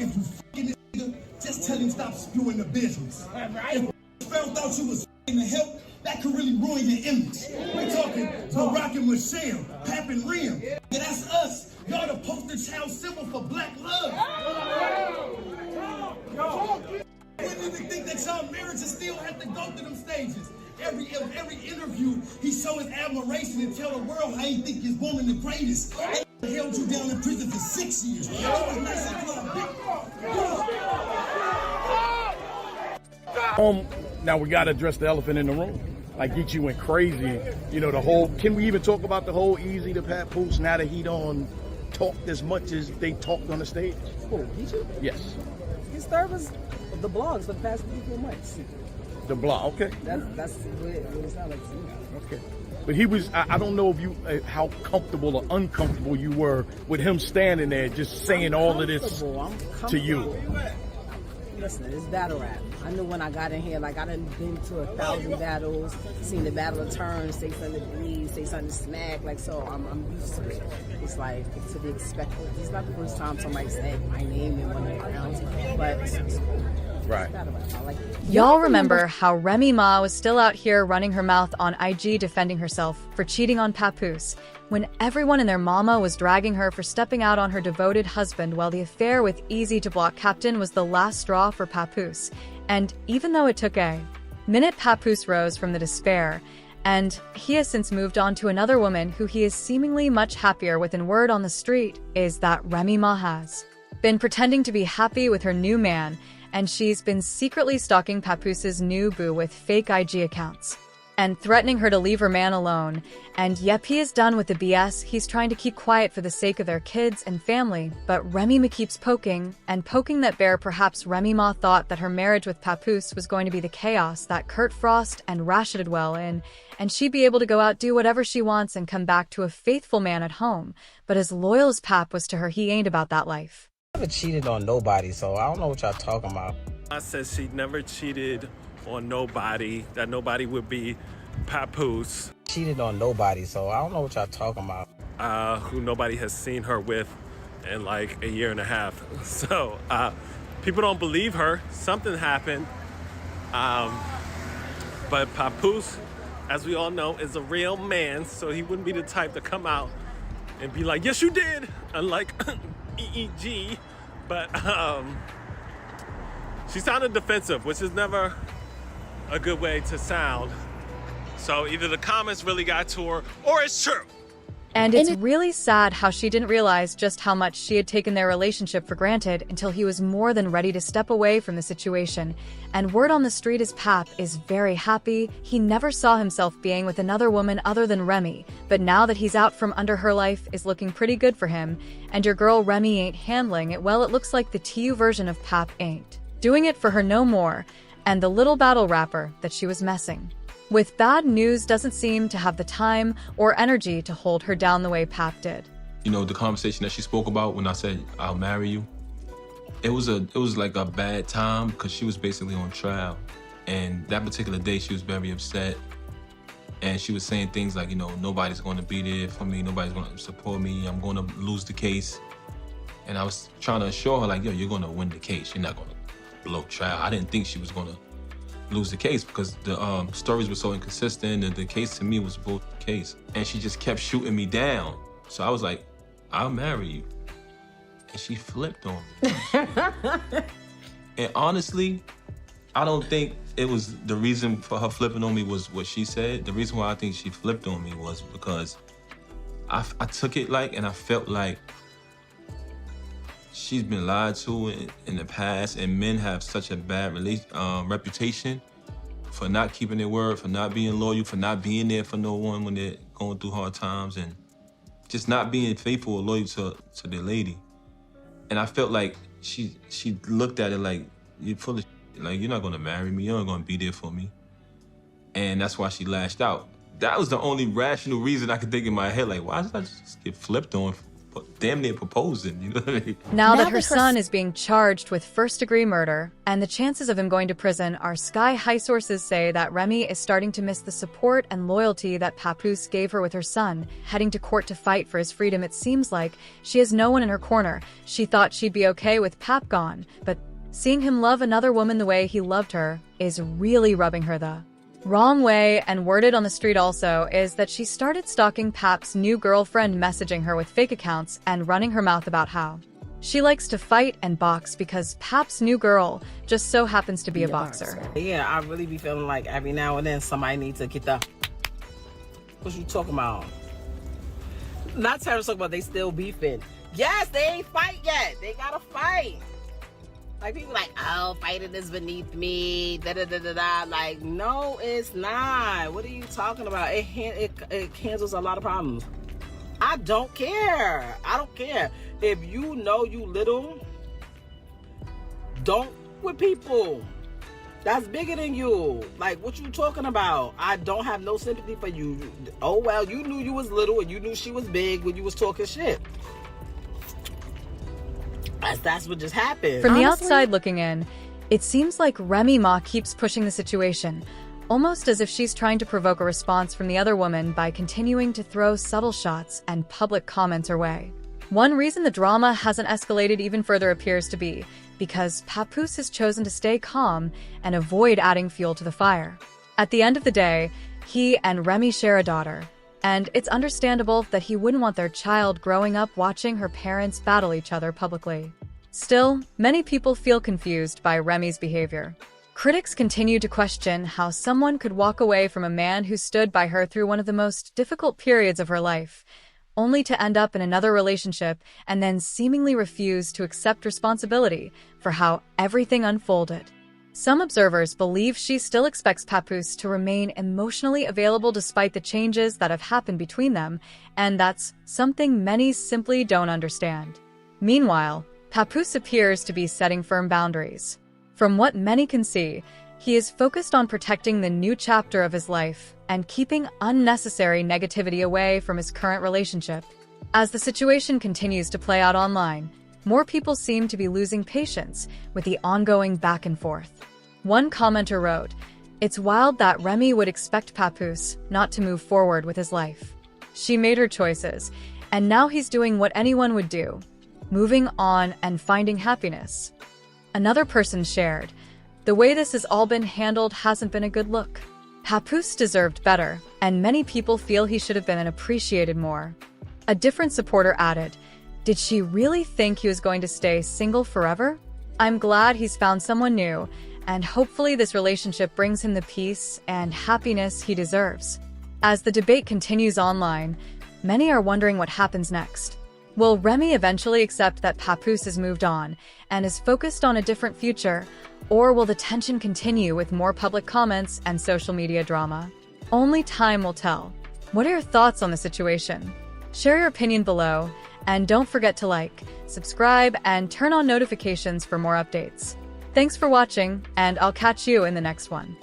if you fucking this nigga, just tell him stop spewing the business. If Pharaoh thought you was to help, that could really ruin your image. We're talking Barack and Michelle, Pap and Rem. Yeah, that's us. Y'all the poster child symbol for black love. When do we think that y'all marriages still have to go through them stages? Every interview, he show his admiration and tell the world how he think his woman the greatest. They held you down in prison for 6 years. It was nice and Now we gotta address the elephant in the room. Like Geechee went crazy. You know, the whole, can we even talk about the whole Easy to Papoose now that he don't talk as much as they talked on the stage? Who, Geechee? Yes. His third was the blogs for the past 4 months. The blog, okay. That's what it sounded like to me. Okay. But he was, I don't know if you, how comfortable or uncomfortable you were with him standing there just saying all of this to you. Listen, it's battle rap. I knew when I got in here, like I done been to 1,000 battles, seen the battle of turns, say something to bleed, say something to smack, like so I'm used to it. It's like to be expected. It's not the first time somebody said my name in one of the rounds, but right. Y'all remember how Remy Ma was still out here running her mouth on IG defending herself for cheating on Papoose, when everyone and their mama was dragging her for stepping out on her devoted husband, while the affair with Easy to Block Captain was the last straw for Papoose. And even though it took a minute, Papoose rose from the despair, and he has since moved on to another woman who he is seemingly much happier with, and word on the street is that Remy Ma has been pretending to be happy with her new man, and she's been secretly stalking Papoose's new boo with fake IG accounts and threatening her to leave her man alone. And yep, he is done with the BS. He's trying to keep quiet for the sake of their kids and family, but Remy Ma keeps poking that bear. Perhaps Remy Ma thought that her marriage with Papoose was going to be the chaos that Kurt Frost and Rasha did well in, and she'd be able to go out, do whatever she wants, and come back to a faithful man at home. But as loyal as Pap was to her, he ain't about that life. I never cheated on nobody, so I don't know what y'all talking about. I said she never cheated on nobody, that nobody would be Papoose. Cheated on nobody, so I don't know what y'all talking about. Who nobody has seen her with in like a year and a half. So people don't believe her. Something happened. But Papoose, as we all know, is a real man, so he wouldn't be the type to come out and be like, yes, you did, unlike EEG. But she sounded defensive, which is never a good way to sound. So either the comments really got to her, or it's true. And it's really sad how she didn't realize just how much she had taken their relationship for granted until he was more than ready to step away from the situation. And word on the street is Pap is very happy. He never saw himself being with another woman other than Remy, but now that he's out from under her, life is looking pretty good for him. And your girl Remy ain't handling it well. It looks like the TU version of Pap ain't doing it for her no more, and the little battle rapper that she was messing with bad news doesn't seem to have the time or energy to hold her down the way Pap did. You know, the conversation that she spoke about when I said, I'll marry you, it was like a bad time because she was basically on trial. And that particular day, she was very upset. And she was saying things like, you know, nobody's going to be there for me. Nobody's going to support me. I'm going to lose the case. And I was trying to assure her, like, yo, you're going to win the case. You're not going to blow trial. I didn't think she was going to lose the case because the stories were so inconsistent, and the case to me was both case. And she just kept shooting me down. So I was like, I'll marry you. And she flipped on me. And honestly, I don't think it was the reason for her flipping on me was what she said. The reason why I think she flipped on me was because I took it like, and I felt like she's been lied to in the past, and men have such a bad reputation for not keeping their word, for not being loyal, for not being there for no one when they're going through hard times, and just not being faithful or loyal to their lady. And I felt like she looked at it like, you're full of shit. Like, you're not gonna marry me, you're not gonna be there for me. And that's why she lashed out. That was the only rational reason I could think in my head, like, why did I just get flipped on damn near proposing. You know what I mean? Now that her son is being charged with first-degree murder, and the chances of him going to prison are sky high, sources say that Remy is starting to miss the support and loyalty that Papoose gave her with her son. Heading to court to fight for his freedom, it seems like she has no one in her corner. She thought she'd be okay with Pap gone, but seeing him love another woman the way he loved her is really rubbing her the wrong way. And worded on the street also is that she started stalking Pap's new girlfriend, messaging her with fake accounts and running her mouth about how she likes to fight and box because Pap's new girl just so happens to be a boxer. Yeah, I really be feeling like every now and then somebody needs to get the... What you talking about? Not Terrence talking about they still beefing. Yes, they ain't fight yet. They gotta fight. Like, people like, oh, fighting is beneath me, da-da-da-da-da. Like, no, it's not. What are you talking about? It handles a lot of problems. I don't care. I don't care. If you know you little, don't with people. That's bigger than you. Like, what you talking about? I don't have no sympathy for you. Oh, well, you knew you was little and you knew she was big when you was talking shit. That's what just happened. From the outside looking in, it seems like Remy Ma keeps pushing the situation, almost as if she's trying to provoke a response from the other woman by continuing to throw subtle shots and public comments her way. One reason the drama hasn't escalated even further appears to be because Papoose has chosen to stay calm and avoid adding fuel to the fire. At the end of the day, he and Remy share a daughter, and it's understandable that he wouldn't want their child growing up watching her parents battle each other publicly. Still, many people feel confused by Remy's behavior. Critics continue to question how someone could walk away from a man who stood by her through one of the most difficult periods of her life, only to end up in another relationship and then seemingly refuse to accept responsibility for how everything unfolded. Some observers believe she still expects Papoose to remain emotionally available despite the changes that have happened between them, and that's something many simply don't understand. Meanwhile, Papoose appears to be setting firm boundaries. From what many can see, he is focused on protecting the new chapter of his life and keeping unnecessary negativity away from his current relationship. As the situation continues to play out online, more people seem to be losing patience with the ongoing back and forth. One commenter wrote, "It's wild that Remy would expect Papoose not to move forward with his life. She made her choices, and now he's doing what anyone would do, moving on and finding happiness." Another person shared, "The way this has all been handled hasn't been a good look. Papoose deserved better, and many people feel he should have been appreciated more." A different supporter added, "Did she really think he was going to stay single forever? I'm glad he's found someone new, and hopefully this relationship brings him the peace and happiness he deserves." As the debate continues online, many are wondering what happens next. Will Remy eventually accept that Papoose has moved on and is focused on a different future, or will the tension continue with more public comments and social media drama? Only time will tell. What are your thoughts on the situation? Share your opinion below, and don't forget to like, subscribe, and turn on notifications for more updates. Thanks for watching, and I'll catch you in the next one.